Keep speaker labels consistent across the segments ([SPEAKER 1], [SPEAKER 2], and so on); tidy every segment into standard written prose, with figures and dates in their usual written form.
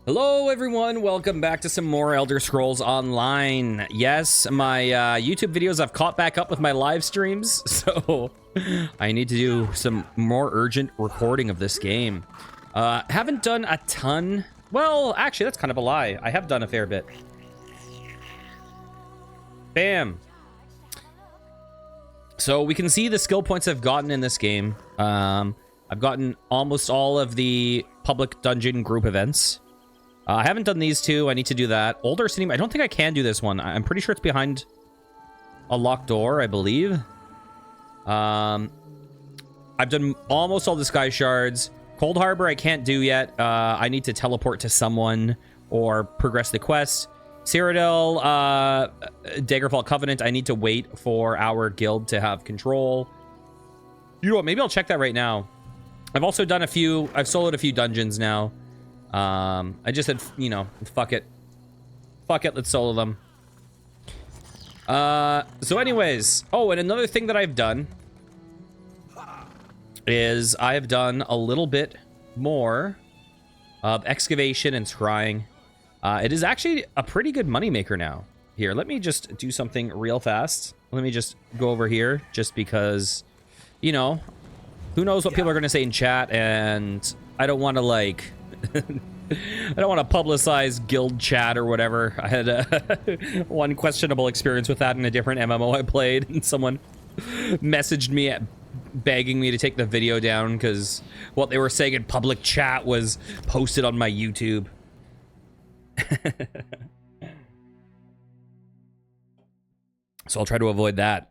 [SPEAKER 1] Hello everyone, welcome back to some more Elder Scrolls Online. Yes, my YouTube videos I've caught back up with my live streams, so I need to do some more urgent recording of this game. Haven't done a ton. Well, actually, that's kind of a lie. I have done a fair bit. Bam. So we can see the skill points I've gotten in this game. I've gotten almost all of the public dungeon group events. I haven't done these two. I need to do that. Older City. I don't think I can do this one. I'm pretty sure it's behind a locked door, I believe. I've done almost all the Sky Shards. Cold Harbor I can't do yet. I need to teleport to someone or progress the quest. Cyrodiil, Daggerfall Covenant, I need to wait for our guild to have control. You know what? Maybe I'll check that right now. I've also done I've soloed a few dungeons now. I just said, you know, fuck it, let's solo them. So anyways, oh, and another thing that I've done is I've done a little bit more of excavation and scrying. It is actually a pretty good moneymaker now. Here, let me just do something real fast. Let me just go over here, just because, you know, who knows what people are going to say in chat, and I don't want to, like... I don't want to publicize guild chat or whatever. I had one questionable experience with that in a different MMO I played, and someone messaged me begging me to take the video down because what they were saying in public chat was posted on my YouTube. So I'll try to avoid that.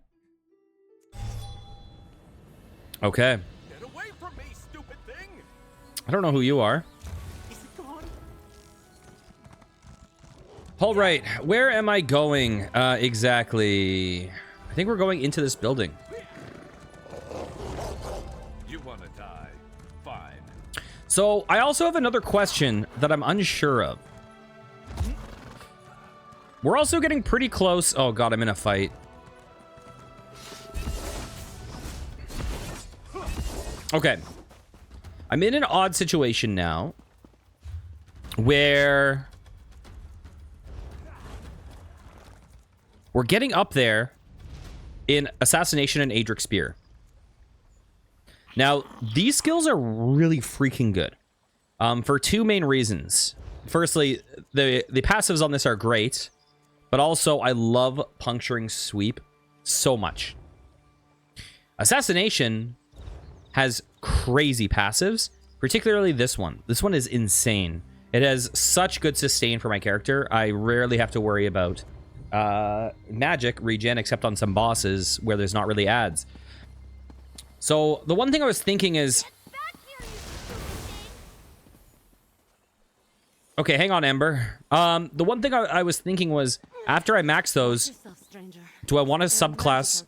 [SPEAKER 1] Okay.
[SPEAKER 2] Get away from me, stupid thing!
[SPEAKER 1] I don't know who you are. All right, where am I going exactly? I think we're going into this building.
[SPEAKER 2] You want to die? Fine.
[SPEAKER 1] So I also have another question that I'm unsure of. We're also getting pretty close. Oh God, I'm in a fight. Okay. I'm in an odd situation now where we're getting up there in Assassination and Adric Spear. Now, these skills are really freaking good for two main reasons. Firstly, the passives on this are great, but also I love Puncturing Sweep so much. Assassination has crazy passives, particularly this one. This one is insane. It has such good sustain for my character. I rarely have to worry about magic regen except on some bosses where there's not really ads. So the one thing I was thinking is, okay, hang on, Ember. The one thing I was thinking was, after I max those, do I want to subclass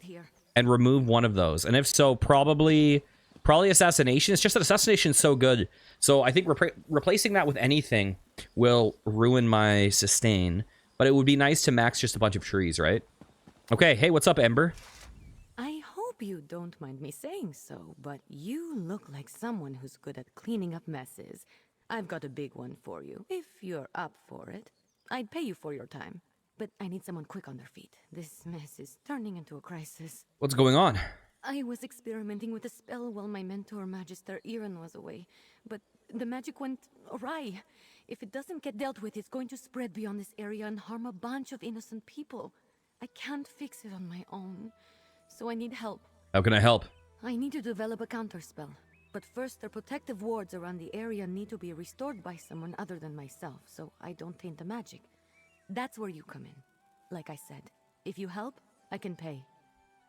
[SPEAKER 1] and remove one of those? And if so, probably Assassination. It's just that Assassination is so good, so I think replacing that with anything will ruin my sustain. But it would be nice to max just a bunch of trees, right? Okay, hey, what's up, Ember?
[SPEAKER 3] I hope you don't mind me saying so, but you look like someone who's good at cleaning up messes. I've got a big one for you, if you're up for it. I'd pay you for your time, but I need someone quick on their feet. This mess is turning into a crisis.
[SPEAKER 1] What's going on?
[SPEAKER 3] I was experimenting with a spell while my mentor, Magister Iran, was away, but the magic went awry. If it doesn't get dealt with, it's going to spread beyond this area and harm a bunch of innocent people. I can't fix it on my own, so I need help.
[SPEAKER 1] How can I help?
[SPEAKER 3] I need to develop a counterspell, but first the protective wards around the area need to be restored by someone other than myself, so I don't taint the magic. That's where you come in. Like I said, if you help, I can pay.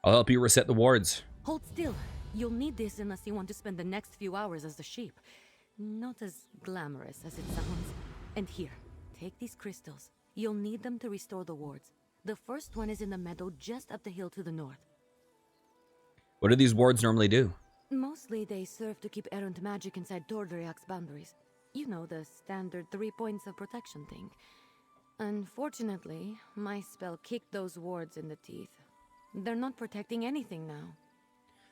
[SPEAKER 1] I'll help you reset the wards.
[SPEAKER 3] Hold still. You'll need this unless you want to spend the next few hours as a sheep. Not as glamorous as it sounds. And here, take these crystals. You'll need them to restore the wards. The first one is in the meadow just up the hill to the north.
[SPEAKER 1] What do these wards normally do?
[SPEAKER 3] Mostly they serve to keep errant magic inside Tordriak's boundaries. You know, the standard 3 points of protection thing. Unfortunately, my spell kicked those wards in the teeth. They're not protecting anything now.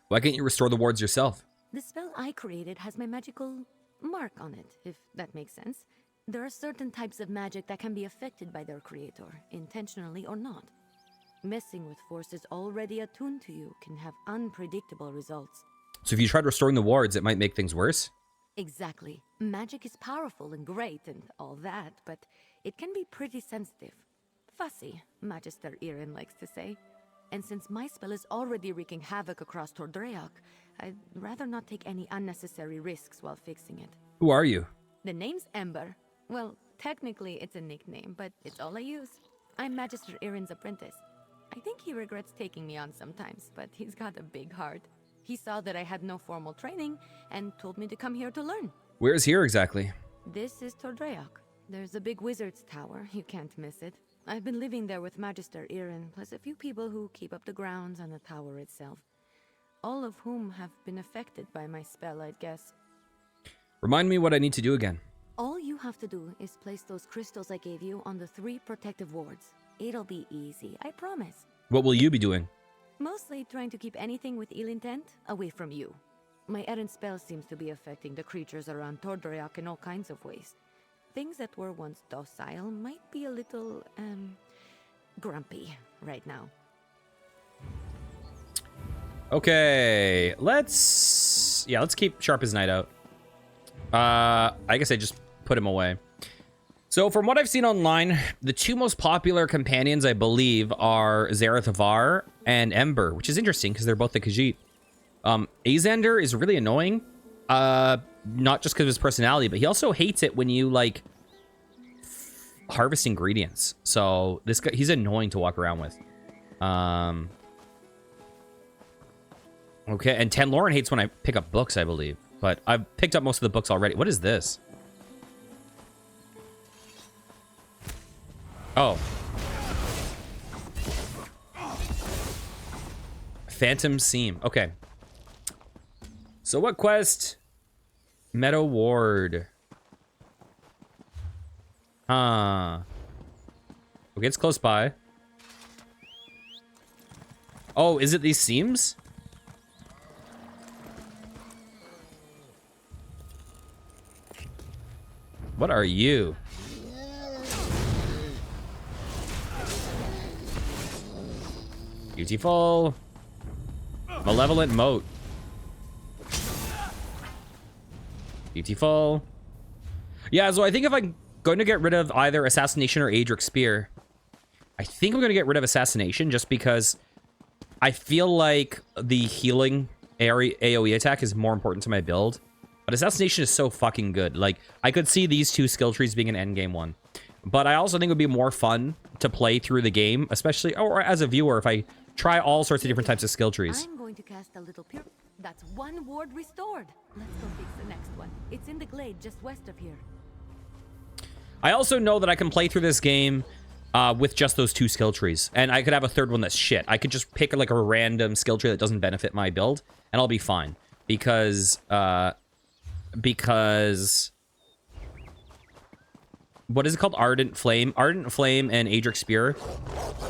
[SPEAKER 1] Why can't you restore the wards yourself?
[SPEAKER 3] The spell I created has my magical mark on it, if that makes sense. There are certain types of magic that can be affected by their creator, intentionally or not. Messing with forces already attuned to you can have unpredictable results.
[SPEAKER 1] So if you tried restoring the wards, it might make things worse?
[SPEAKER 3] Exactly. Magic is powerful and great and all that, but it can be pretty sensitive. Fussy, Magister Irin likes to say. And since my spell is already wreaking havoc across Tordreak, I'd rather not take any unnecessary risks while fixing it.
[SPEAKER 1] Who are you?
[SPEAKER 3] The name's Ember. Well, technically it's a nickname, but it's all I use. I'm Magister Irin's apprentice. I think he regrets taking me on sometimes, but he's got a big heart. He saw that I had no formal training and told me to come here to learn.
[SPEAKER 1] Where's here exactly?
[SPEAKER 3] This is Tordreak. There's a big wizard's tower. You can't miss it. I've been living there with Magister Irin, plus a few people who keep up the grounds and the tower itself. All of whom have been affected by my spell, I'd guess.
[SPEAKER 1] Remind me what I need to do again.
[SPEAKER 3] All you have to do is place those crystals I gave you on the 3 protective wards. It'll be easy, I promise.
[SPEAKER 1] What will you be doing?
[SPEAKER 3] Mostly trying to keep anything with ill intent away from you. My errant spell seems to be affecting the creatures around Tordreak in all kinds of ways. Things that were once docile might be a little, grumpy right now.
[SPEAKER 1] Okay, let's keep Sharp as Night out. I guess I just put him away. So from what I've seen online, the 2 most popular companions, I believe, are Zareth Var and Ember, which is interesting because they're both the Khajiit. Azander is really annoying, not just because of his personality, but he also hates it when you, like, harvest ingredients. So this guy, he's annoying to walk around with. Okay, and Tanloran hates when I pick up books, I believe. But I've picked up most of the books already. What is this? Oh. Phantom Seam. Okay. So what quest? Meadow Ward. Huh. Okay, it's close by. Oh, is it these seams? What are you? Beautiful. Malevolent Moat. Beautiful. Yeah, so I think if I'm going to get rid of either Assassination or Adric Spear, I think I'm going to get rid of Assassination just because I feel like the healing AoE attack is more important to my build. But Assassination is so fucking good. Like, I could see these 2 skill trees being an endgame one. But I also think it would be more fun to play through the game, especially, or as a viewer, if I try all sorts of different types of skill trees.
[SPEAKER 3] I'm going to cast a little pure... That's 1 ward restored. Let's go fix the next one. It's in the glade just west of here.
[SPEAKER 1] I also know that I can play through this game with just those 2 skill trees. And I could have a third one that's shit. I could just pick like a random skill tree that doesn't benefit my build, and I'll be fine. Because what is it called? Ardent Flame. Ardent Flame and Adric Spear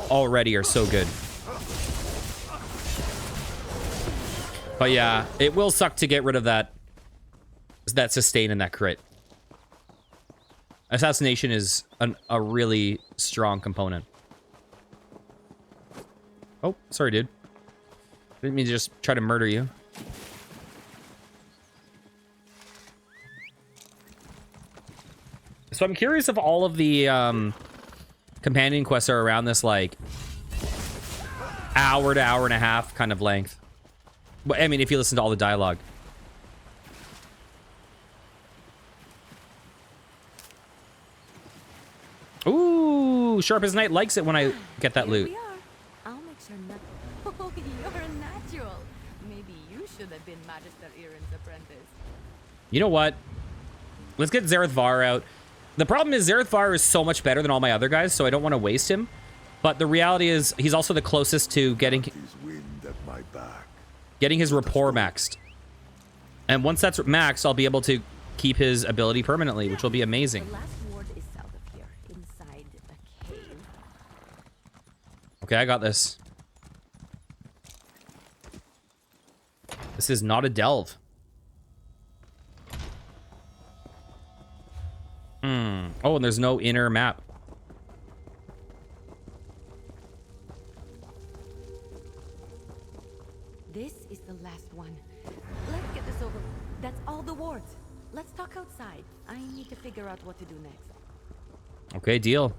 [SPEAKER 1] already are so good. But yeah, it will suck to get rid of that sustain and that crit. Assassination is a really strong component. Oh, sorry, dude. Didn't mean to just try to murder you. So I'm curious if all of the companion quests are around this, like, hour to hour and a half kind of length. But I mean, if you listen to all the dialogue. Ooh, Sharp as Night likes it when I get that loot.
[SPEAKER 3] Here we are. I'll make sure not... Oh, you're a natural. Maybe you should have been Magister Irin's apprentice.
[SPEAKER 1] You know what? Let's get Zareth Var out. The problem is Zareth Var is so much better than all my other guys, so I don't want to waste him. But the reality is he's also the closest to getting his rapport maxed. And once that's maxed, I'll be able to keep his ability permanently, which will be amazing.
[SPEAKER 3] The last ward is south of here, inside a cave.
[SPEAKER 1] Okay, I got this. This is not a delve. Oh, and there's no inner map.
[SPEAKER 3] This is the last one. Let's get this over. That's all the wards. Let's talk outside. I need to figure out what to do next.
[SPEAKER 1] Okay, deal.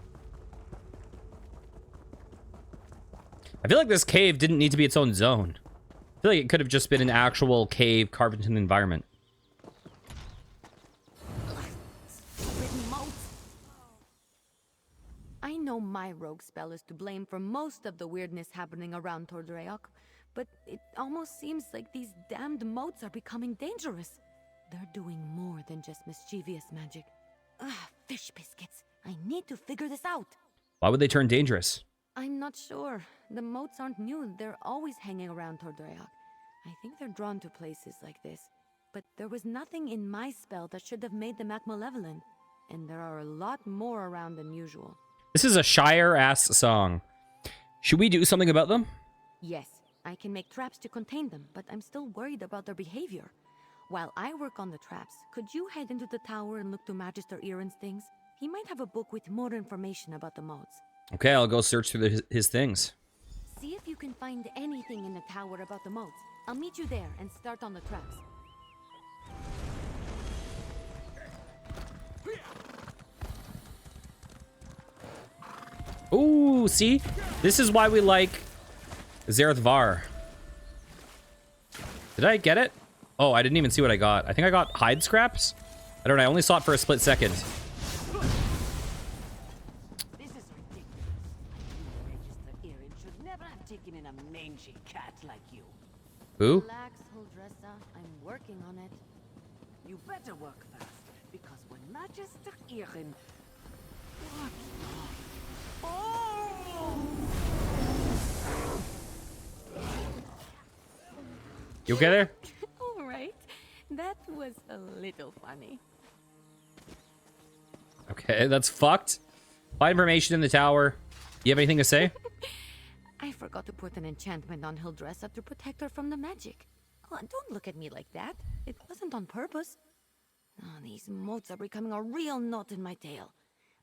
[SPEAKER 1] I feel like this cave didn't need to be its own zone. I feel like it could have just been an actual cave carved into an environment.
[SPEAKER 3] I know my rogue spell is to blame for most of the weirdness happening around Tordreok, but it almost seems like these damned moats are becoming dangerous. They're doing more than just mischievous magic. Ugh, fish biscuits. I need to figure this out.
[SPEAKER 1] Why would they turn dangerous?
[SPEAKER 3] I'm not sure. The moats aren't new. They're always hanging around Tordreok. I think they're drawn to places like this. But there was nothing in my spell that should have made them act malevolent. And there are a lot more around than usual.
[SPEAKER 1] This is a Shire-ass song. Should we do something about them?
[SPEAKER 3] Yes, I can make traps to contain them, but I'm still worried about their behavior. While I work on the traps, could you head into the tower and look to Magister Iren's things? He might have a book with more information about the moats.
[SPEAKER 1] Okay, I'll go search through his things.
[SPEAKER 3] See if you can find anything in the tower about the moats. I'll meet you there and start on the traps.
[SPEAKER 1] Ooh, see? This is why we like Zareth Var. Did I get it? Oh, I didn't even see what I got. I think I got hide scraps? I don't know, I only saw it for a split second.
[SPEAKER 4] This is ridiculous. Magister Iren should never have taken in a mangy cat like you.
[SPEAKER 1] Who?
[SPEAKER 3] Relax, Huldressa. I'm working on it.
[SPEAKER 4] You better work fast, because when Magister Iren... What? Oh!
[SPEAKER 1] You okay there?
[SPEAKER 3] All right. That was a little funny.
[SPEAKER 1] Okay, that's fucked. Find information in the tower. You have anything to say?
[SPEAKER 3] I forgot to put an enchantment on Huldressa to protect her from the magic. Oh, don't look at me like that. It wasn't on purpose. Oh, these moats are becoming a real knot in my tail.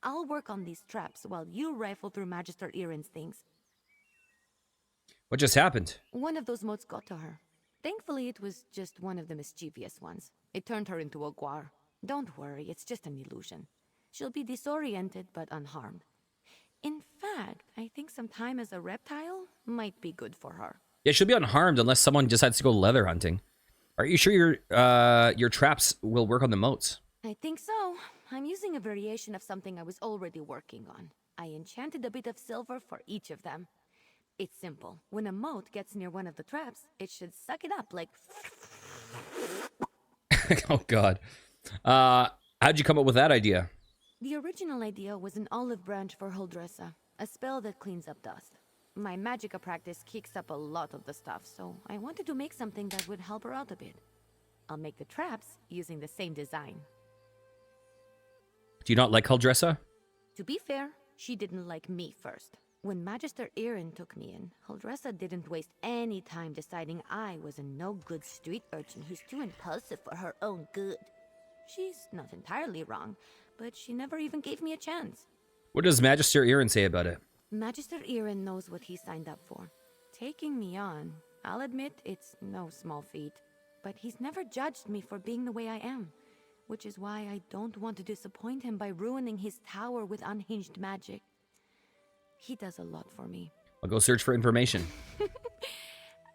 [SPEAKER 3] I'll work on these traps while you rifle through Magister Iren's things.
[SPEAKER 1] What just happened?
[SPEAKER 3] One of those moats got to her. Thankfully, it was just one of the mischievous ones. It turned her into a guar. Don't worry, it's just an illusion. She'll be disoriented but unharmed. In fact, I think some time as a reptile might be good for her.
[SPEAKER 1] Yeah, she'll be unharmed unless someone decides to go leather hunting. Are you sure your traps will work on the moats?
[SPEAKER 3] I think so. I'm using a variation of something I was already working on. I enchanted a bit of silver for each of them. It's simple. When a moat gets near one of the traps, it should suck it up like...
[SPEAKER 1] Oh, God. How'd you come up with that idea?
[SPEAKER 3] The original idea was an olive branch for Huldressa, a spell that cleans up dust. My magicka practice kicks up a lot of the stuff, so I wanted to make something that would help her out a bit. I'll make the traps using the same design.
[SPEAKER 1] Do you not like Huldressa?
[SPEAKER 3] To be fair, she didn't like me first. When Magister Iren took me in, Huldressa didn't waste any time deciding I was a no-good street urchin who's too impulsive for her own good. She's not entirely wrong, but she never even gave me a chance.
[SPEAKER 1] What does Magister Iren say about it?
[SPEAKER 3] Magister Iren knows what he signed up for. Taking me on, I'll admit it's no small feat, but he's never judged me for being the way I am, which is why I don't want to disappoint him by ruining his tower with unhinged magic. He does a lot for me.
[SPEAKER 1] I'll go search for information.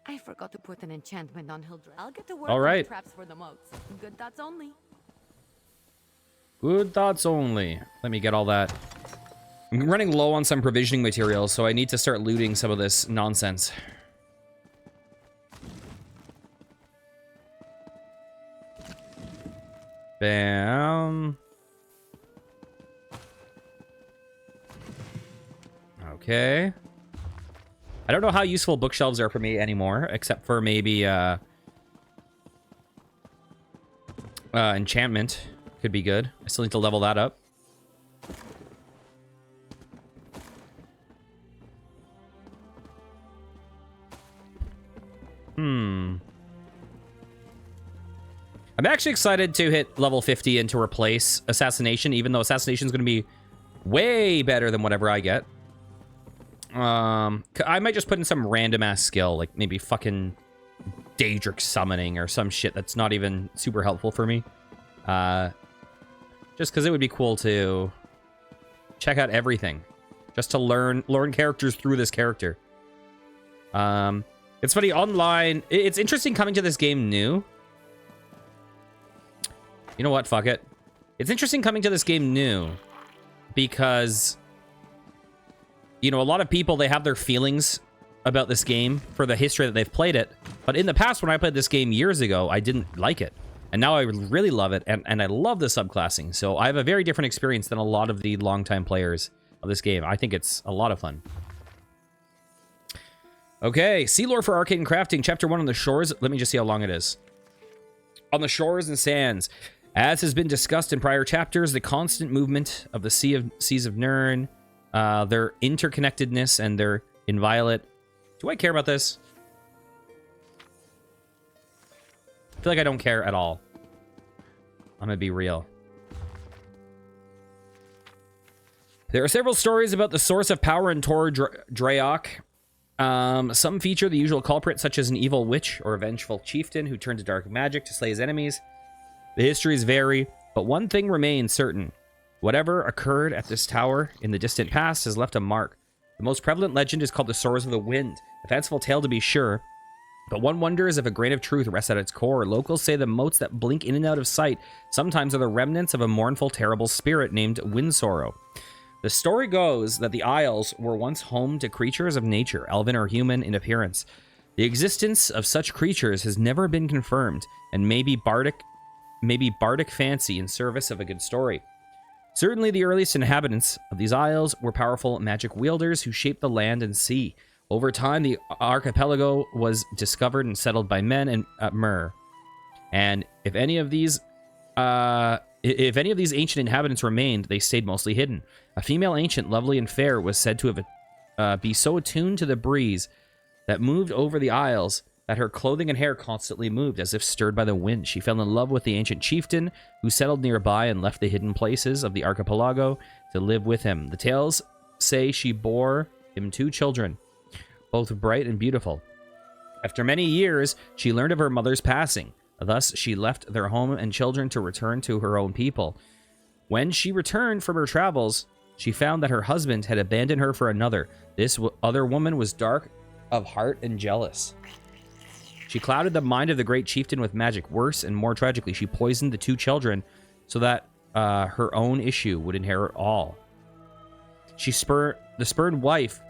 [SPEAKER 3] I forgot to put an enchantment on Hildred. I'll get to work
[SPEAKER 1] All right.
[SPEAKER 3] on the traps for the moats. Good thoughts only.
[SPEAKER 1] Good thoughts only. Let me get all that. I'm running low on some provisioning materials, so I need to start looting some of this nonsense. Bam. Okay. I don't know how useful bookshelves are for me anymore, except for maybe enchantment could be good. I still need to level that up. I'm actually excited to hit level 50 and to replace Assassination, even though Assassination is going to be way better than whatever I get. I might just put in some random-ass skill, like maybe fucking Daedric Summoning or some shit that's not even super helpful for me. Just because it would be cool to check out everything. Just to learn characters through this character. It's funny, online... It's interesting coming to this game new. You know what? Fuck it. It's interesting coming to this game new. Because... You know, a lot of people, they have their feelings about this game for the history that they've played it. But in the past, when I played this game years ago, I didn't like it. And now I really love it, and I love the subclassing. So I have a very different experience than a lot of the longtime players of this game. I think it's a lot of fun. Okay, Sea Lore for Arcade and Crafting, Chapter 1 on the Shores. Let me just see how long it is. On the shores and sands. As has been discussed in prior chapters, the constant movement of the seas of Nirn, their interconnectedness, and their inviolate... Do I care about this? I feel like I don't care at all. I'm gonna be real. There are several stories about the source of power in Tor Draok. Some feature the usual culprit, such as an evil witch or a vengeful chieftain who turned to dark magic to slay his enemies. The histories vary, but one thing remains certain. Whatever occurred at this tower in the distant past has left a mark. The most prevalent legend is called the Swords of the Wind. A fanciful tale to be sure, but one wonders if a grain of truth rests at its core. Locals say the motes that blink in and out of sight sometimes are the remnants of a mournful, terrible spirit named Windsorrow. The story goes that the Isles were once home to creatures of nature, elven or human in appearance. The existence of such creatures has never been confirmed, and may be bardic fancy in service of a good story. Certainly the earliest inhabitants of these isles were powerful magic wielders who shaped the land and sea. Over time, the archipelago was discovered and settled by men and Myr. And if any of these ancient inhabitants remained, they stayed mostly hidden. A female ancient, lovely and fair, was said to have be so attuned to the breeze that moved over the isles that her clothing and hair constantly moved, as if stirred by the wind. She fell in love with the ancient chieftain, who settled nearby and left the hidden places of the archipelago to live with him. The tales say she bore him 2 children, both bright and beautiful. After many years, she learned of her mother's passing. Thus, she left their home and children to return to her own people. When she returned from her travels, she found that her husband had abandoned her for another. This other woman was dark of heart and jealous. She clouded the mind of the great chieftain with magic. Worse and more tragically, she poisoned the 2 children so that her own issue would inherit all. The spurned wife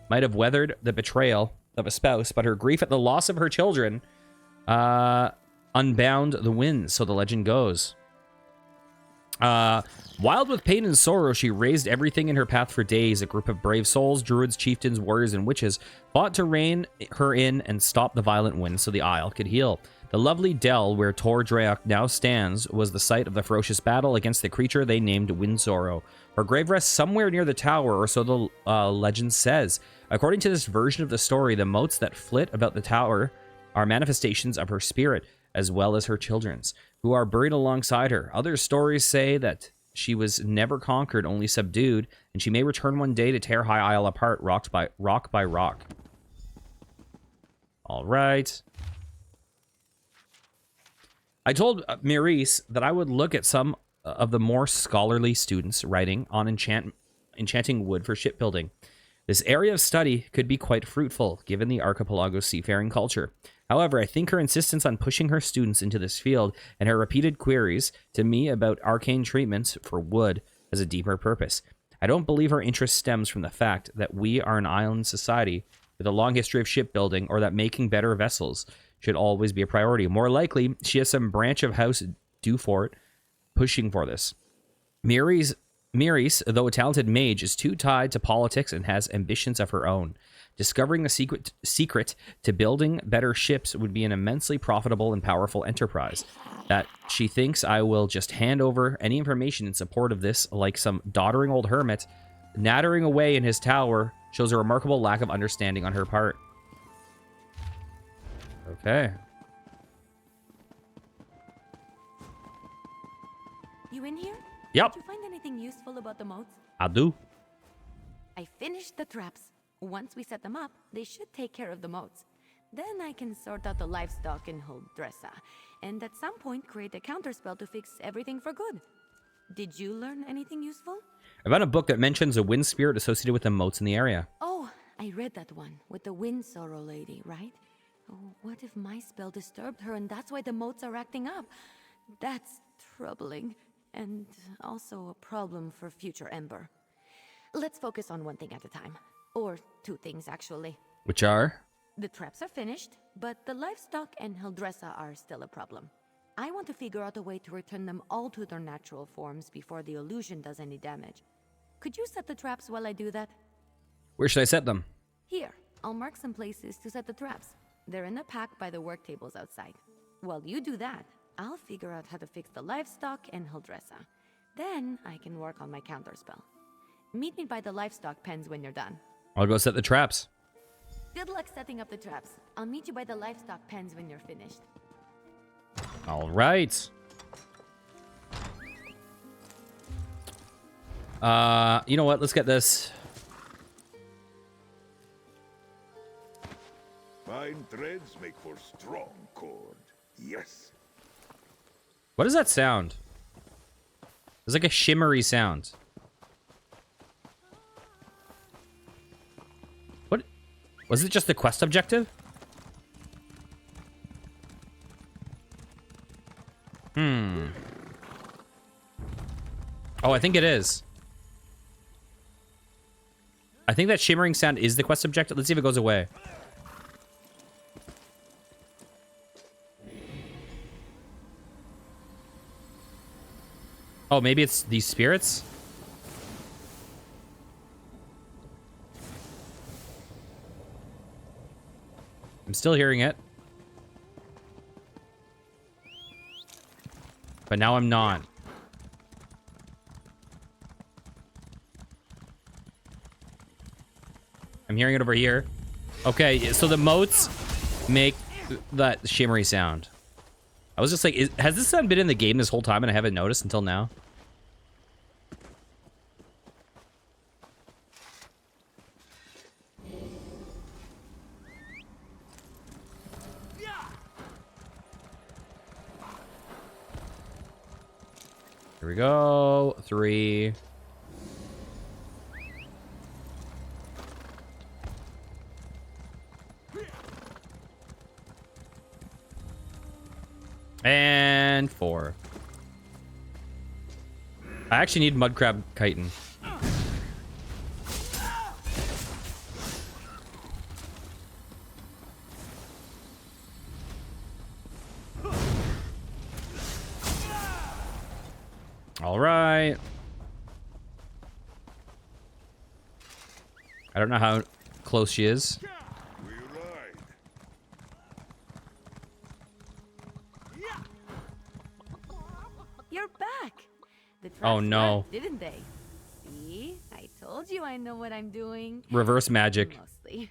[SPEAKER 1] might have weathered the betrayal of a spouse, but her grief at the loss of her children unbound the winds, so the legend goes. Wild with pain and sorrow, she raised everything in her path for days. A group of brave souls, druids, chieftains, warriors, and witches fought to rein her in and stop the violent winds so the isle could heal. The lovely dell where Tor Draok now stands was the site of the ferocious battle against the creature they named Windsorrow. Her grave rests somewhere near the tower, or so the legend says. According to this version of the story, the motes that flit about the tower are manifestations of her spirit, as well as her children's, who are buried alongside her. Other stories say that she was never conquered, only subdued, and she may return one day to tear High Isle apart, rock by rock. All right. I told Maurice that I would look at some of the more scholarly students writing on enchanting wood for shipbuilding. This area of study could be quite fruitful, given the archipelago's seafaring culture. However, I think her insistence on pushing her students into this field and her repeated queries to me about arcane treatments for wood has a deeper purpose. I don't believe her interest stems from the fact that we are an island society with a long history of shipbuilding, or that making better vessels should always be a priority. More likely, she has some branch of House Dufort pushing for this. Maurice, though a talented mage, is too tied to politics and has ambitions of her own. Discovering a secret to building better ships would be an immensely profitable and powerful enterprise. That she thinks I will just hand over any information in support of this, like some doddering old hermit, nattering away in his tower, shows a remarkable lack of understanding on her part. Okay. Yep,
[SPEAKER 3] Did you find anything useful about the moats?
[SPEAKER 1] I do.
[SPEAKER 3] I finished the traps. Once we set them up, they should take care of the moats. Then I can sort out the livestock and hold Dressa, and at some point create a counterspell to fix everything for good. Did you learn anything useful?
[SPEAKER 1] I found a book that mentions a wind spirit associated with the moats in the area.
[SPEAKER 3] Oh, I read that one, with the wind sorrow lady, right? Oh, what if my spell disturbed her and that's why the moats are acting up? That's troubling, and also a problem for future Ember. Let's focus on one thing at a time. Or two things, actually.
[SPEAKER 1] Which are?
[SPEAKER 3] The traps are finished, but the livestock and Hildressa are still a problem. I want to figure out a way to return them all to their natural forms before the illusion does any damage. Could you set the traps while I do that?
[SPEAKER 1] Where should I set them?
[SPEAKER 3] Here, I'll mark some places to set the traps. They're in a pack by the work tables outside. While you do that, I'll figure out how to fix the livestock and Hildressa. Then I can work on my counterspell. Meet me by the livestock pens when you're done.
[SPEAKER 1] I'll go set the traps.
[SPEAKER 3] Good luck setting up the traps. I'll meet you by the livestock pens when you're finished.
[SPEAKER 1] All right. You know what? Let's get this.
[SPEAKER 5] Fine threads make for strong cord. Yes.
[SPEAKER 1] What does that sound? There's like a shimmery sound. What? Was it just the quest objective? Oh, I think it is. I think that shimmering sound is the quest objective. Let's see if it goes away. Oh, maybe it's these spirits? I'm still hearing it. But now I'm not. I'm hearing it over here. Okay, so the moats make that shimmery sound. I was just like, has this sound been in the game this whole time and I haven't noticed until now? Here we go. 3. And 4. I actually need mud crab chitin. All right. I don't know how close she is.
[SPEAKER 5] We ride.
[SPEAKER 3] You're back! The traps
[SPEAKER 1] Oh, no.
[SPEAKER 3] worked, didn't they? See? I told you I know what I'm doing.
[SPEAKER 1] Reverse magic.
[SPEAKER 3] Mostly.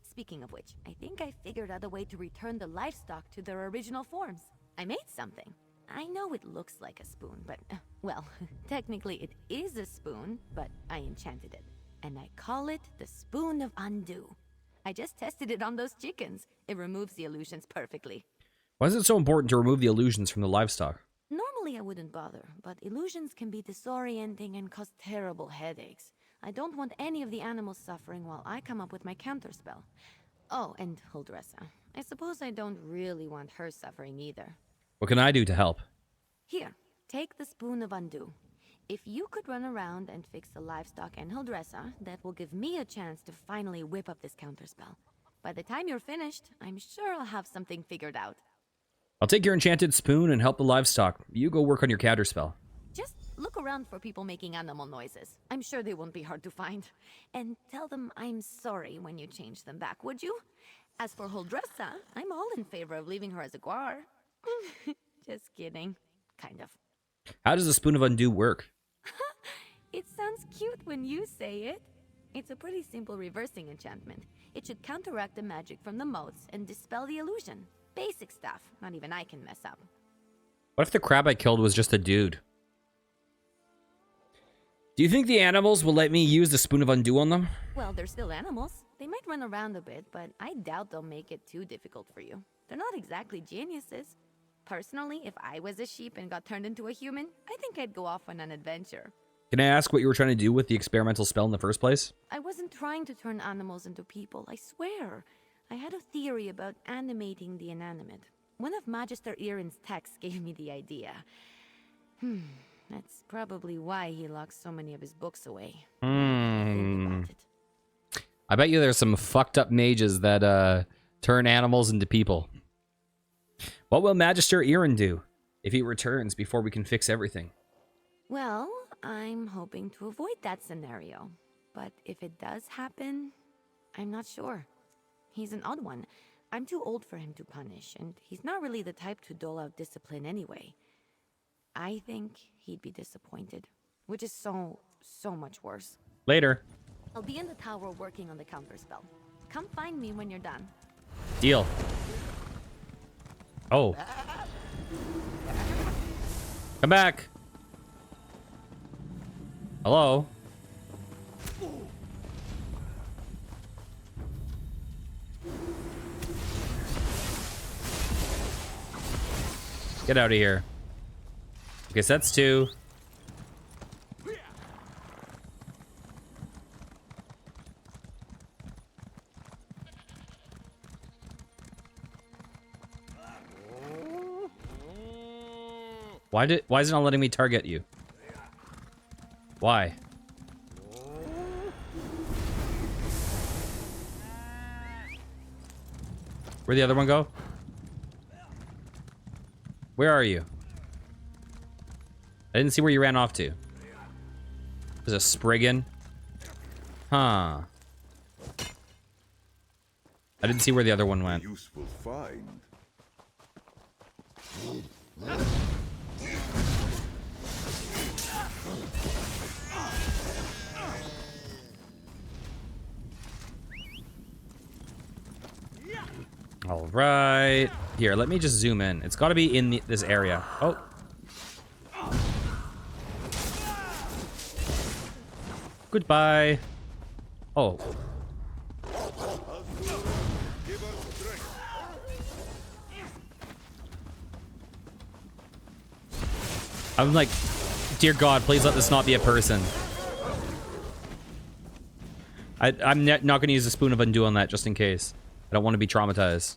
[SPEAKER 3] Speaking of which, I think I figured out a way to return the livestock to their original forms. I made something. I know it looks like a spoon, but, well, technically it is a spoon, but I enchanted it. And I call it the Spoon of Undo. I just tested it on those chickens. It removes the illusions perfectly.
[SPEAKER 1] Why is it so important to remove the illusions from the livestock?
[SPEAKER 3] Normally I wouldn't bother, but illusions can be disorienting and cause terrible headaches. I don't want any of the animals suffering while I come up with my counterspell. Oh, and Huldressa. I suppose I don't really want her suffering either.
[SPEAKER 1] What can I do to help?
[SPEAKER 3] Here, take the Spoon of Undo. If you could run around and fix the livestock and Huldressa, that will give me a chance to finally whip up this counterspell. By the time you're finished, I'm sure I'll have something figured out.
[SPEAKER 1] I'll take your enchanted spoon and help the livestock. You go work on your counterspell.
[SPEAKER 3] Just look around for people making animal noises. I'm sure they won't be hard to find. And tell them I'm sorry when you change them back, would you? As for Huldressa, I'm all in favor of leaving her as a guar. Just kidding. Kind of.
[SPEAKER 1] How does the Spoon of Undo work?
[SPEAKER 3] It sounds cute when you say it. It's a pretty simple reversing enchantment. It should counteract the magic from the moats and dispel the illusion. Basic stuff. Not even I can mess up.
[SPEAKER 1] What if the crab I killed was just a dude? Do you think the animals will let me use the Spoon of Undo on them?
[SPEAKER 3] Well, they're still animals. They might run around a bit, but I doubt they'll make it too difficult for you. They're not exactly geniuses. Personally, if I was a sheep and got turned into a human, I think I'd go off on an adventure.
[SPEAKER 1] Can I ask what you were trying to do with the experimental spell in the first place?
[SPEAKER 3] I wasn't trying to turn animals into people, I swear. I had a theory about animating the inanimate. One of Magister Irin's texts gave me the idea. That's probably why he locks so many of his books away. Think about it.
[SPEAKER 1] I bet you there's some fucked up mages that turn animals into people. What will Magister Irin do if he returns before we can fix everything?
[SPEAKER 3] Well, I'm hoping to avoid that scenario. But if it does happen, I'm not sure. He's an odd one. I'm too old for him to punish, and he's not really the type to dole out discipline anyway. I think he'd be disappointed, which is so much worse.
[SPEAKER 1] Later.
[SPEAKER 3] I'll be in the tower working on the counterspell. Come find me when you're done.
[SPEAKER 1] Deal. Oh. Come back. Hello? Get out of here. Guess that's 2. Why is it not letting me target you? Why? Where'd the other one go? Where are you? I didn't see where you ran off to. There's a Spriggan. Huh. I didn't see where the other one went.
[SPEAKER 5] Useful find.
[SPEAKER 1] All right. Here, let me just zoom in. It's got to be in this area. Oh. Goodbye. Oh. I'm like, dear God, please let this not be a person. I'm not going to use a Spoon of Undo on that just in case. I don't want to be traumatized.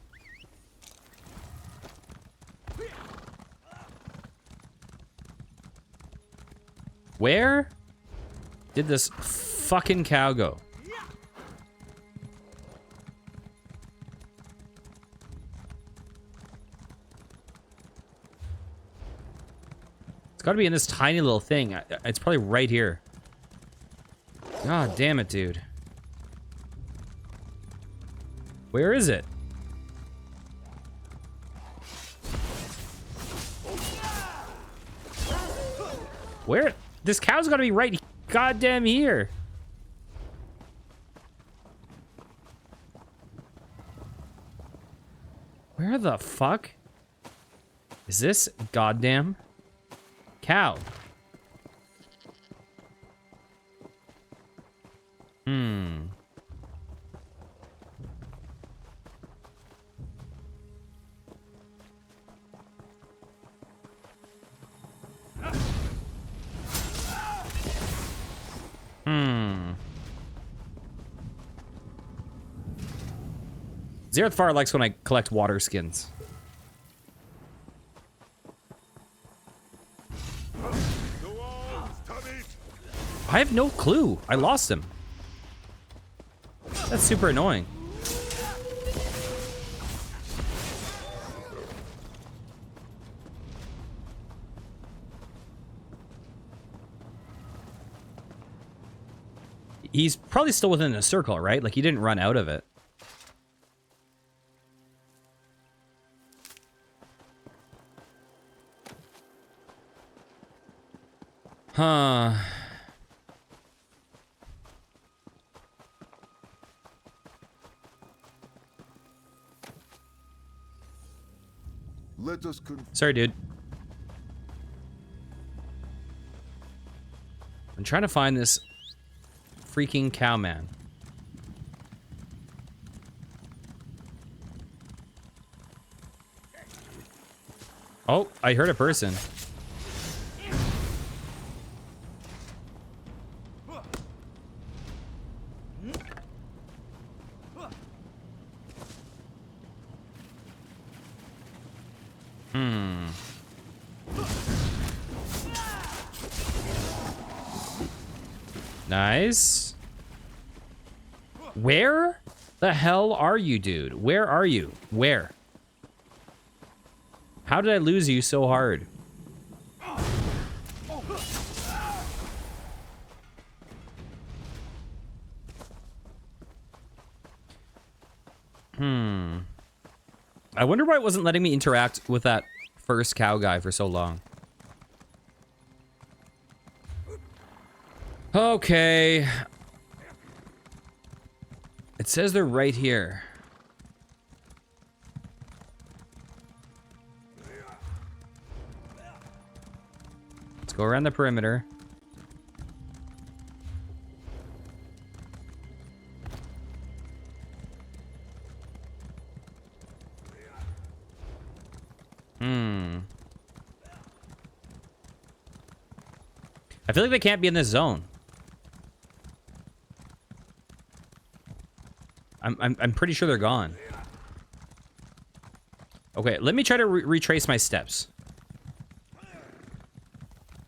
[SPEAKER 1] Where did this fucking cow go? It's got to be in this tiny little thing. It's probably right here. God damn it, dude. Where is it? Where? This cow's got to be right goddamn here. Where the fuck is this goddamn cow? Xerath Far likes when I collect water skins. I have no clue. I lost him. That's super annoying. He's probably still within the circle, right? Like, he didn't run out of it. Huh.
[SPEAKER 5] Let us
[SPEAKER 1] Sorry, dude. I'm trying to find this freaking cowman. Oh, I heard a person. Nice. Where the hell are you, dude? Where are you? Where? How did I lose you so hard? I wonder why it wasn't letting me interact with that first cow guy for so long. Okay. It says they're right here. Let's go around the perimeter. I feel like they can't be in this zone. I'm pretty sure they're gone. Okay, let me try to retrace my steps.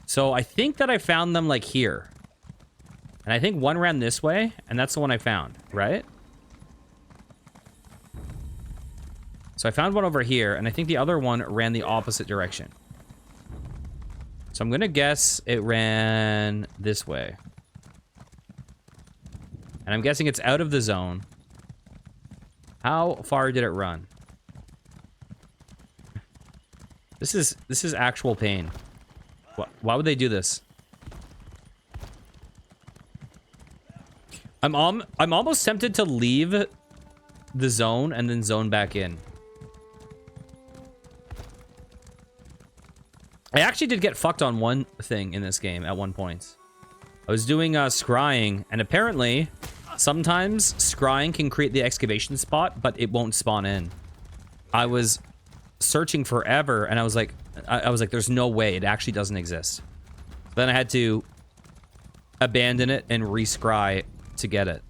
[SPEAKER 1] So I think that I found them like here. And I think one ran this way, and that's the one I found, right? So I found one over here, and I think the other one ran the opposite direction. So I'm gonna guess it ran this way. And I'm guessing it's out of the zone. How far did it run? This is actual pain. Why would they do this? I'm almost tempted to leave the zone and then zone back in. I actually did get fucked on one thing in this game at one point. I was doing scrying, and apparently sometimes scrying can create the excavation spot, but it won't spawn in. I was searching forever, and I was like, there's no way it actually doesn't exist. Then I had to abandon it and re-scry to get it.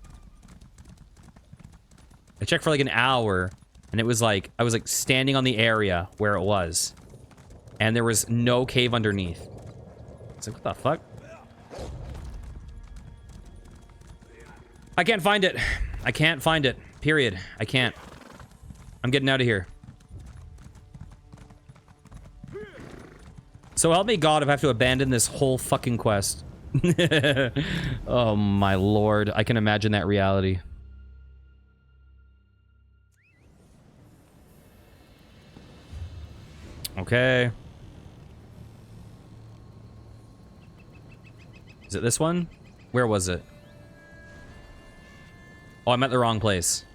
[SPEAKER 1] I checked for like an hour, and it was like, I was like standing on the area where it was, and there was no cave underneath. It's like, what the fuck? I can't find it. I can't find it. Period. I can't. I'm getting out of here. So help me God if I have to abandon this whole fucking quest. Oh my lord. I can imagine that reality. Okay. Is it this one? Where was it? Oh, I'm at the wrong place.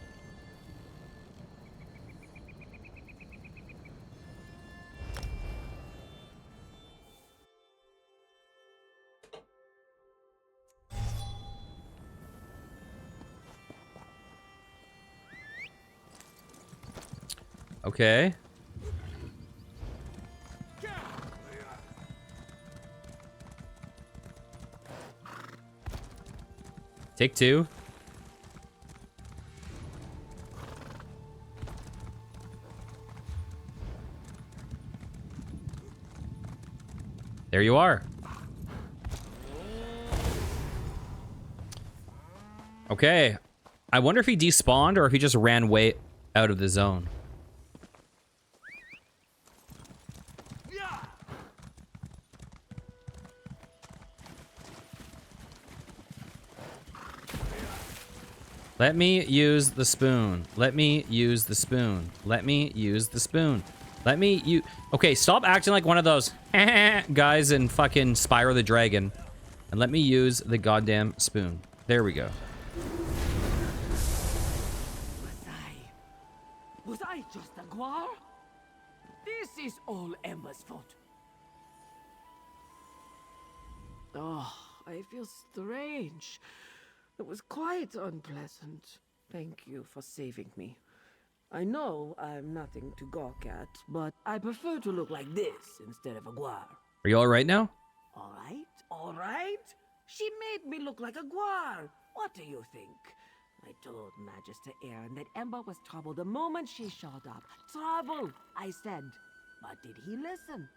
[SPEAKER 1] Okay. Take two. There you are. Okay. I wonder if he despawned or if he just ran way out of the zone. Let me use the spoon. Let me use the spoon. Let me use the spoon. Let me use... Okay, stop acting like one of those guys in fucking Spyro the Dragon. And let me use the goddamn spoon. There we go.
[SPEAKER 4] Was I just a guar? This is all Emma's fault. Oh, I feel strange. It was quite unpleasant. Thank you for saving me. I know I'm nothing to gawk at, but I prefer to look like this instead of a guar.
[SPEAKER 1] Are you all right now?
[SPEAKER 4] All right, all right. She made me look like a guar. What do you think? I told Magister Aaron that Ember was trouble the moment she showed up. Trouble, I said. But did he listen?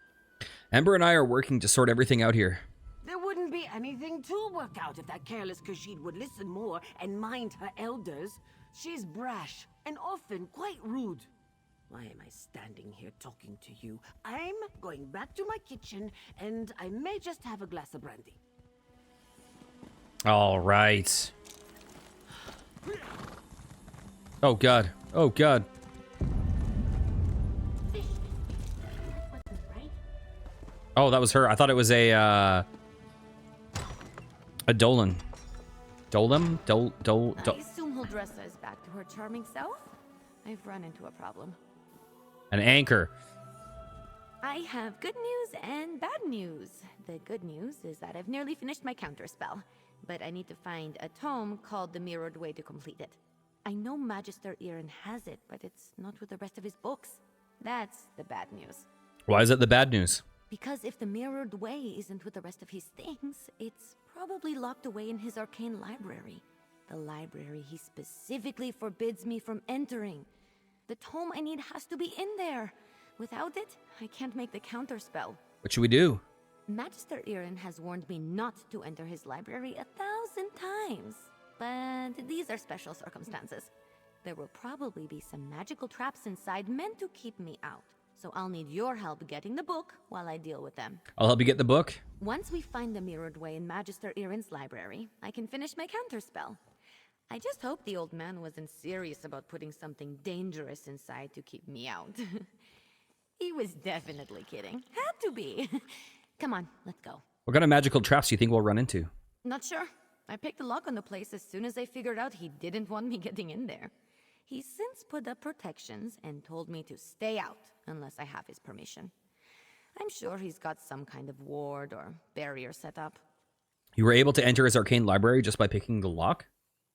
[SPEAKER 1] Ember and I are working to sort everything out here.
[SPEAKER 4] There wouldn't be anything to work out if that careless Khajiit would listen more and mind her elders. She's brash and often quite rude. Why am I standing here talking to you? I'm going back to my kitchen, and I may just have a glass of brandy.
[SPEAKER 1] All right. Oh, God. Oh, God. Oh, that was her. I thought it was a Dolan. Dolan?
[SPEAKER 3] I assume he'll dress us back to her charming self? I've run into a problem.
[SPEAKER 1] An anchor.
[SPEAKER 3] I have good news and bad news. The good news is that I've nearly finished my counterspell, but I need to find a tome called The Mirrored Way to complete it. I know Magister Aaron has it, but it's not with the rest of his books. That's the bad news.
[SPEAKER 1] Why is it the bad news?
[SPEAKER 3] Because if the Mirrored Way isn't with the rest of his things, it's probably locked away in his arcane library. The library he specifically forbids me from entering. The tome I need has to be in there. Without it, I can't make the counterspell.
[SPEAKER 1] What should we do?
[SPEAKER 3] Magister Aaron has warned me not to enter his library 1,000 times. But these are special circumstances. There will probably be some magical traps inside meant to keep me out. So I'll need your help getting the book while I deal with them.
[SPEAKER 1] I'll help you get the book.
[SPEAKER 3] Once we find the Mirrored Way in Magister Aaron's library, I can finish my counterspell. I just hope the old man wasn't serious about putting something dangerous inside to keep me out. He was definitely kidding. Had to be. Come on, let's go.
[SPEAKER 1] What kind of magical traps do you think we'll run into?
[SPEAKER 3] Not sure. I picked the lock on the place as soon as I figured out he didn't want me getting in there. He's since put up protections and told me to stay out unless I have his permission. I'm sure he's got some kind of ward or barrier set up.
[SPEAKER 1] You were able to enter his arcane library just by picking the lock?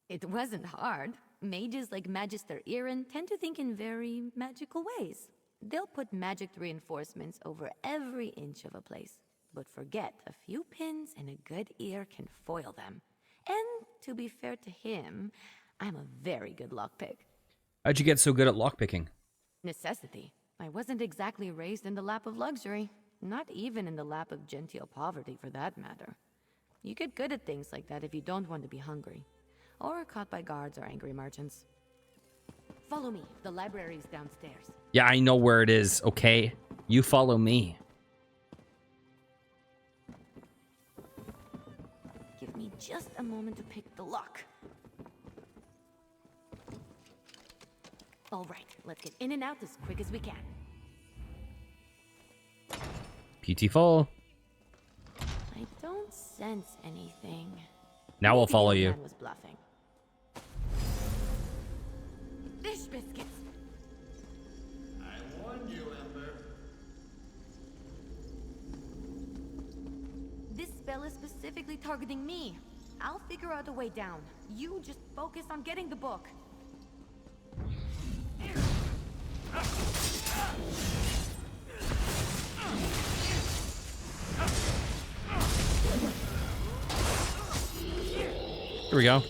[SPEAKER 3] It wasn't hard. Mages like Magister Aaron tend to think in very magical ways. They'll put magic reinforcements over every inch of a place, but forget a few pins and a good ear can foil them. And to be fair to him, I'm a very good lockpick.
[SPEAKER 1] How'd you get so good at lockpicking?
[SPEAKER 3] Necessity. I wasn't exactly raised in the lap of luxury, not even in the lap of genteel poverty for that matter. You get good at things like that if you don't want to be hungry, or caught by guards or angry merchants. Follow me. The library's downstairs.
[SPEAKER 1] Yeah, I know where it is, okay? You follow me.
[SPEAKER 3] Give me just a moment to pick the lock. All right, let's get in and out as quick as we can.
[SPEAKER 1] PT full.
[SPEAKER 3] I don't sense anything.
[SPEAKER 1] Now we'll follow
[SPEAKER 3] Maybe the
[SPEAKER 1] you.
[SPEAKER 3] man was bluffing. Fish biscuits.
[SPEAKER 5] I warned you, Ember.
[SPEAKER 3] This spell is specifically targeting me. I'll figure out a way down. You just focus on getting the book.
[SPEAKER 1] Here we go.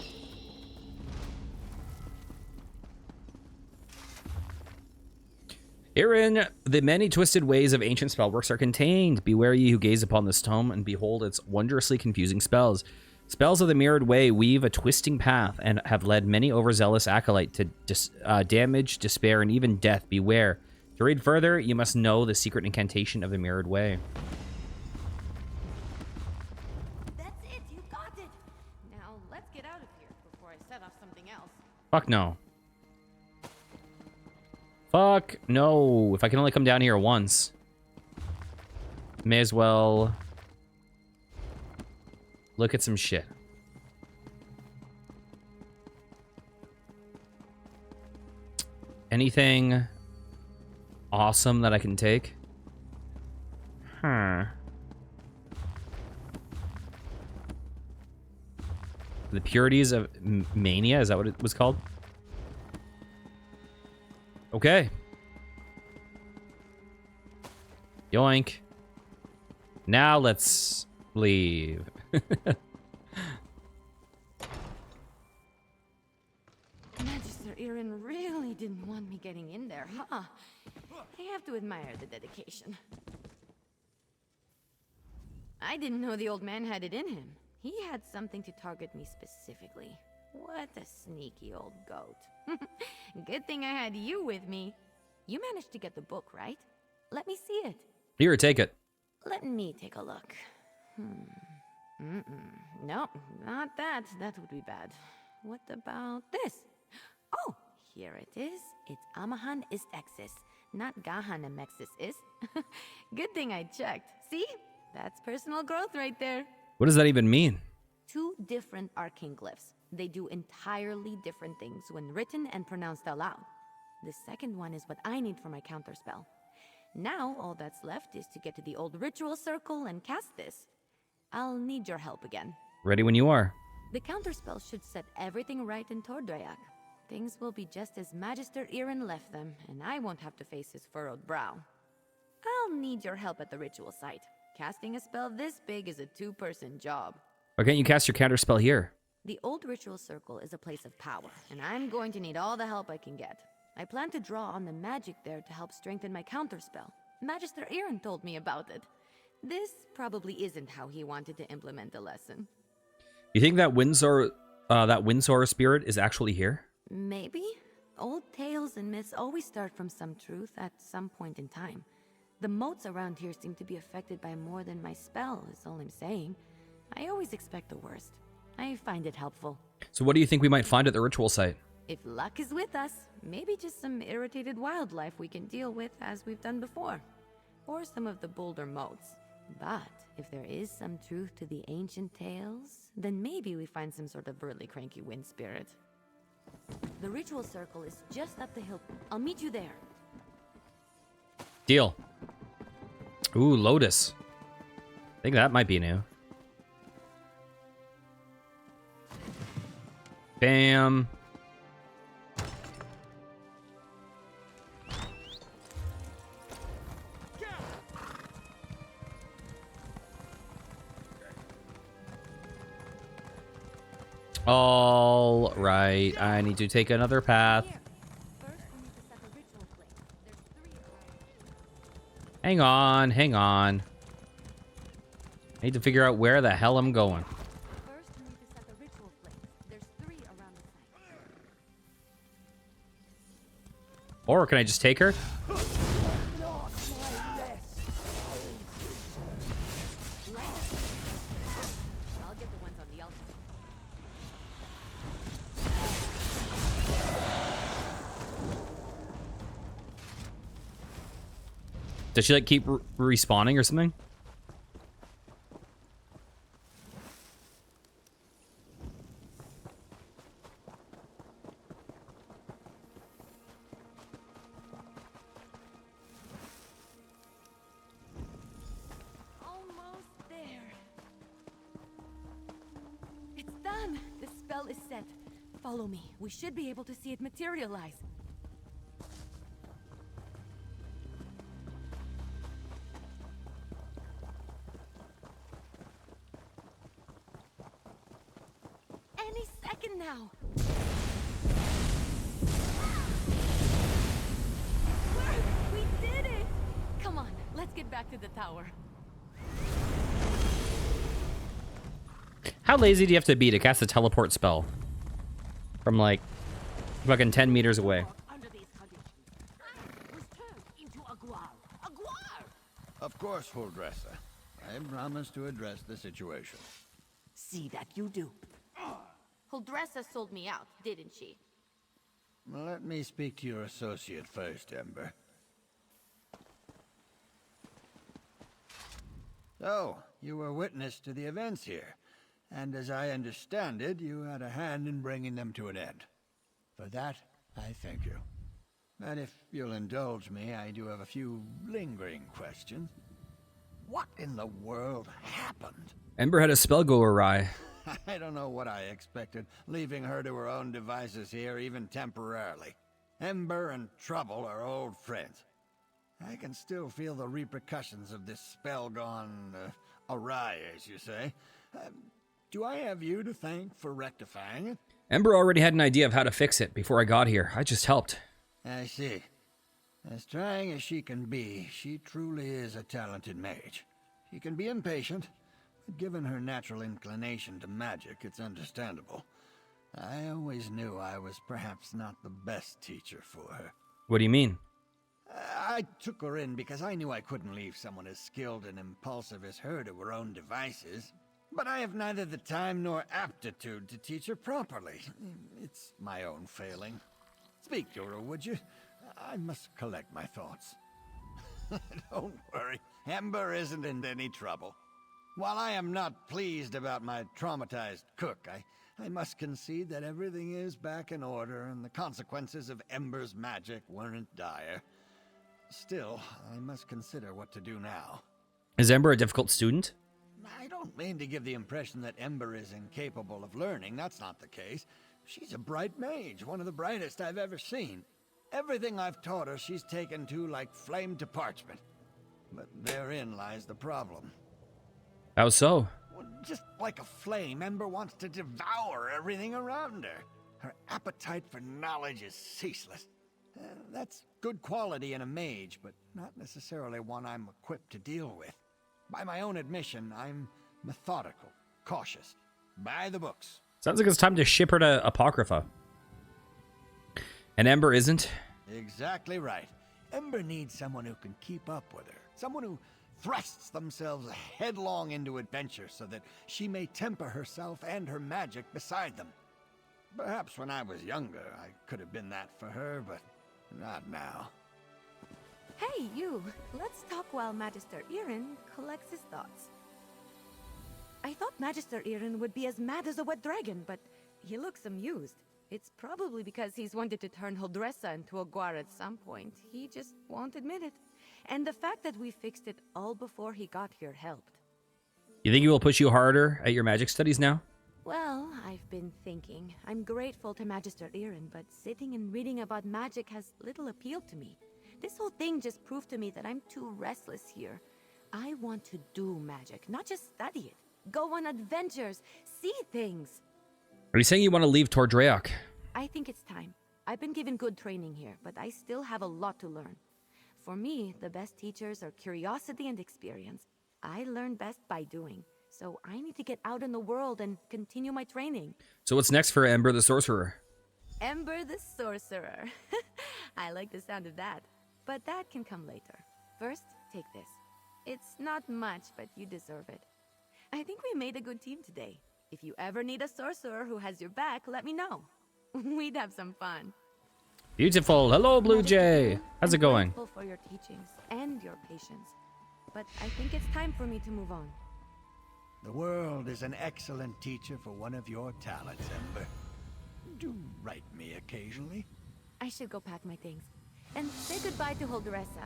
[SPEAKER 1] Herein, the many twisted ways of ancient spellworks are contained. Beware ye who gaze upon this tome and behold its wondrously confusing spells. Spells of the mirrored way weave a twisting path and have led many overzealous acolyte to damage, despair, and even death. Beware. To read further, you must know the secret incantation of the mirrored way.
[SPEAKER 3] That's it, you got it. Now let's get out of here before I set off something else.
[SPEAKER 1] Fuck no. Fuck no. If I can only come down here once. May as well look at some shit. Anything awesome that I can take? Huh. The Purities of Mania, is that what it was called? Okay. Yoink. Now let's leave.
[SPEAKER 3] Magister Irin really didn't want me getting in there, huh? I have to admire the dedication. I didn't know the old man had it in him. He had something to target me specifically. What a sneaky old goat. Good thing I had you with me. You managed to get the book, right? Let me see it.
[SPEAKER 1] Here, take it.
[SPEAKER 3] Let me take a look. No, not that. That would be bad. What about this? Oh, here it is. It's Amahan ist Exis, not Gahan Amexis is. Good thing I checked. See? That's personal growth right there.
[SPEAKER 1] What does that even mean?
[SPEAKER 3] 2 different arcane glyphs. They do entirely different things when written and pronounced aloud. The second one is what I need for my counterspell. Now, all that's left is to get to the old ritual circle and cast this. I'll need your help again.
[SPEAKER 1] Ready when you are.
[SPEAKER 3] The counterspell should set everything right in Tordrayak. Things will be just as Magister Irin left them, and I won't have to face his furrowed brow. I'll need your help at the ritual site. Casting a spell this big is a 2-person job.
[SPEAKER 1] Why can't you cast your counterspell here?
[SPEAKER 3] The old ritual circle is a place of power, and I'm going to need all the help I can get. I plan to draw on the magic there to help strengthen my counterspell. Magister Irin told me about it. This probably isn't how he wanted to implement the lesson.
[SPEAKER 1] You think that Windsor spirit is actually here?
[SPEAKER 3] Maybe. Old tales and myths always start from some truth at some point in time. The moats around here seem to be affected by more than my spell, is all I'm saying. I always expect the worst. I find it helpful.
[SPEAKER 1] So what do you think we might find at the ritual site?
[SPEAKER 3] If luck is with us, maybe just some irritated wildlife we can deal with as we've done before. Or some of the bolder moats. But if there is some truth to the ancient tales, then maybe we find some sort of really cranky wind spirit. The ritual circle is just up the hill. I'll meet you there.
[SPEAKER 1] Deal. Ooh, Lotus. I think that might be new. Bam. All right, I need to take another path. Hang on, hang on. I need to figure out where the hell I'm going. Or can I just take her? Does she like keep respawning or something?
[SPEAKER 3] Almost there. It's done. The spell is set. Follow me. We should be able to see it materialize. Any second now. We did it! Come on, let's get back to the tower.
[SPEAKER 1] How lazy do you have to be to cast a teleport spell? From like fucking 10 meters away.
[SPEAKER 4] Under these conditions, I was turned into a guar. A guar!
[SPEAKER 6] Of course, Huldressa. I promise to address the situation.
[SPEAKER 4] See that you do.
[SPEAKER 3] Huldressa sold me out, didn't she?
[SPEAKER 6] Let me speak to your associate first, Ember. So, you were witness to the events here, and as I understand it, you had a hand in bringing them to an end. For that, I thank you. But if you'll indulge me, I do have a few lingering questions. What in the world happened?
[SPEAKER 1] Ember had a spell go awry.
[SPEAKER 6] I don't know what I expected, leaving her to her own devices here, even temporarily. Ember and Trouble are old friends. I can still feel the repercussions of this spell gone awry, as you say. Do I have you to thank for rectifying it?
[SPEAKER 1] Ember already had an idea of how to fix it before I got here. I just helped.
[SPEAKER 6] I see. As trying as she can be, she truly is a talented mage. She can be impatient, but given her natural inclination to magic, it's understandable. I always knew I was perhaps not the best teacher for her.
[SPEAKER 1] What do you mean?
[SPEAKER 6] I took her in because I knew I couldn't leave someone as skilled and impulsive as her to her own devices. But I have neither the time nor aptitude to teach her properly. It's my own failing. Speak to her, would you? I must collect my thoughts. Don't worry, Ember isn't in any trouble. While I am not pleased about my traumatized cook, I must concede that everything is back in order and the consequences of Ember's magic weren't dire. Still, I must consider what to do now.
[SPEAKER 1] Is Ember a difficult student?
[SPEAKER 6] I don't mean to give the impression that Ember is incapable of learning. That's not the case. She's a bright mage, one of the brightest I've ever seen. Everything I've taught her, she's taken to like flame to parchment. But therein lies the problem.
[SPEAKER 1] How so?
[SPEAKER 6] Well, just like a flame, Ember wants to devour everything around her. Her appetite for knowledge is ceaseless. That's good quality in a mage, but not necessarily one I'm equipped to deal with. By my own admission, I'm methodical, cautious, by the books.
[SPEAKER 1] Sounds like it's time to ship her to Apocrypha. And Ember isn't?
[SPEAKER 6] Exactly right. Ember needs someone who can keep up with her. Someone who thrusts themselves headlong into adventure so that she may temper herself and her magic beside them. Perhaps when I was younger, I could have been that for her, but not now.
[SPEAKER 3] Hey, you! Let's talk while Magister Irin collects his thoughts. I thought Magister Irin would be as mad as a wet dragon, but he looks amused. It's probably because he's wanted to turn Holdressa into a guar at some point. He just won't admit it. And the fact that we fixed it all before he got here helped.
[SPEAKER 1] You think he will push you harder at your magic studies now?
[SPEAKER 3] Well, I've been thinking. I'm grateful to Magister Irin, but sitting and reading about magic has little appeal to me. This whole thing just proved to me that I'm too restless here. I want to do magic, not just study it. Go on adventures, see things.
[SPEAKER 1] Are you saying you want to leave Tordreok?
[SPEAKER 3] I think it's time. I've been given good training here, but I still have a lot to learn. For me, the best teachers are curiosity and experience. I learn best by doing. So I need to get out in the world and continue my training.
[SPEAKER 1] So what's next for Ember the Sorcerer?
[SPEAKER 3] Ember the Sorcerer. I like the sound of that. But that can come later. First, take this. It's not much, but you deserve it. I think we made a good team today. If you ever need a sorcerer who has your back, let me know. We'd have some fun.
[SPEAKER 1] Beautiful. Hello, Blue Jay. How's it going?
[SPEAKER 3] I'm grateful for your teachings and your patience. But I think it's time for me to move on.
[SPEAKER 6] The world is an excellent teacher for one of your talents, Ember. Do write me occasionally.
[SPEAKER 3] I should go pack my things. And say goodbye to Holdressa.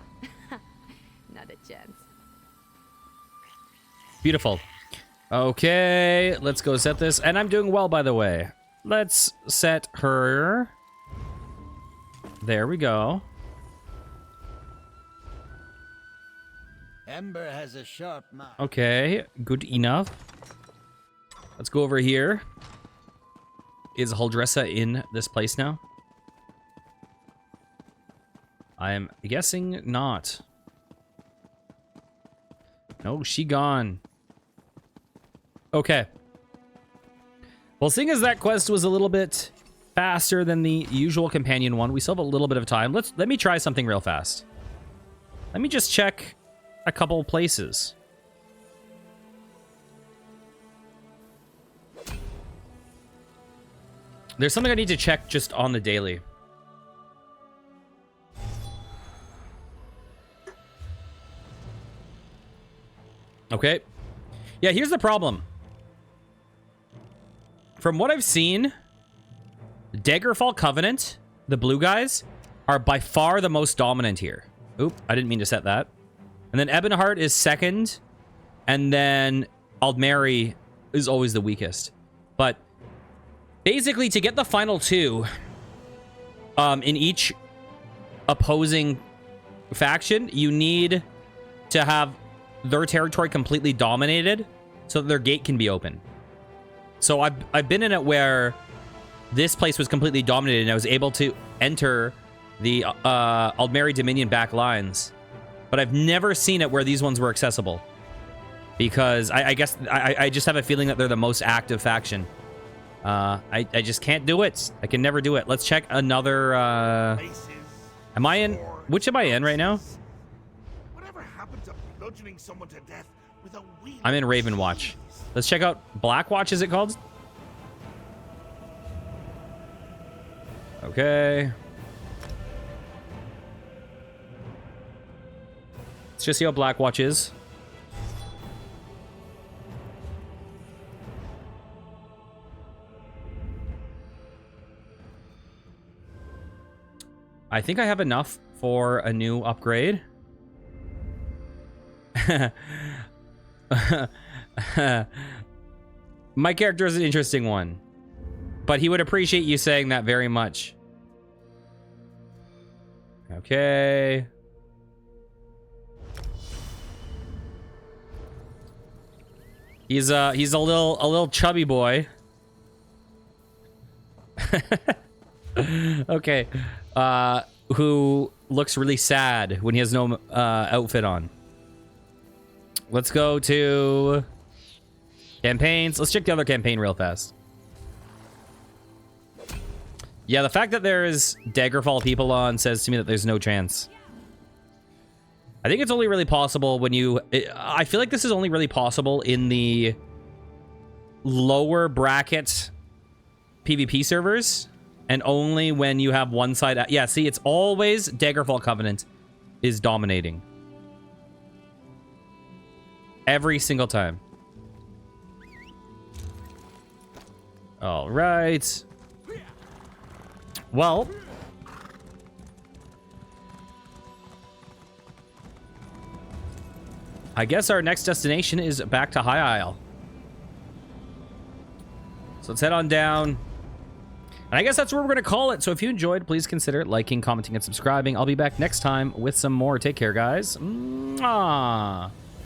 [SPEAKER 3] Not a chance.
[SPEAKER 1] Beautiful. Okay, let's go set this. And I'm doing well, by the way. Let's set her. There we go.
[SPEAKER 6] Ember has a sharp mind.
[SPEAKER 1] Okay, good enough. Let's go over here. Is Holdressa in this place now? I am guessing not. No, she gone. Okay. Well, seeing as that quest was a little bit faster than the usual companion one, we still have a little bit of time. Let me try something real fast. Let me just check a couple places. There's something I need to check just on the daily. Okay. Yeah, here's the problem. From what I've seen, Daggerfall Covenant, the blue guys, are by far the most dominant here. Oop, I didn't mean to set that. And then Ebonheart is second. And then Aldmeri is always the weakest. But basically, to get the final two in each opposing faction, you need to have their territory completely dominated so that their gate can be open. So I've been in it where this place was completely dominated and I was able to enter the Aldmeri Dominion back lines. But I've never seen it where these ones were accessible. Because I guess I just have a feeling that they're the most active faction. I just can't do it. I can never do it. Let's check another... am I in... Which am I in right now?
[SPEAKER 5] Whatever happened to bludgeoning someone to death with a wheel?
[SPEAKER 1] I'm in Ravenwatch. Let's check out Blackwatch, is it called? Okay. Let's just see how Blackwatch is. I think I have enough for a new upgrade. My character is an interesting one, but he would appreciate you saying that very much. Okay. He's a little chubby boy. Okay. Who looks really sad when he has no outfit on. Let's go to campaigns. Let's check the other campaign real fast. Yeah, the fact that there's Daggerfall people on says to me that there's no chance. I think it's only really possible when you... I feel like this is only really possible in the lower bracket PvP servers. And only when you have one side... Yeah, see, it's always Daggerfall Covenant is dominating. Every single time. All right. Well... I guess our next destination is back to High Isle. So let's head on down. And I guess that's where we're going to call it. So if you enjoyed, please consider liking, commenting, and subscribing. I'll be back next time with some more. Take care, guys. Mwah.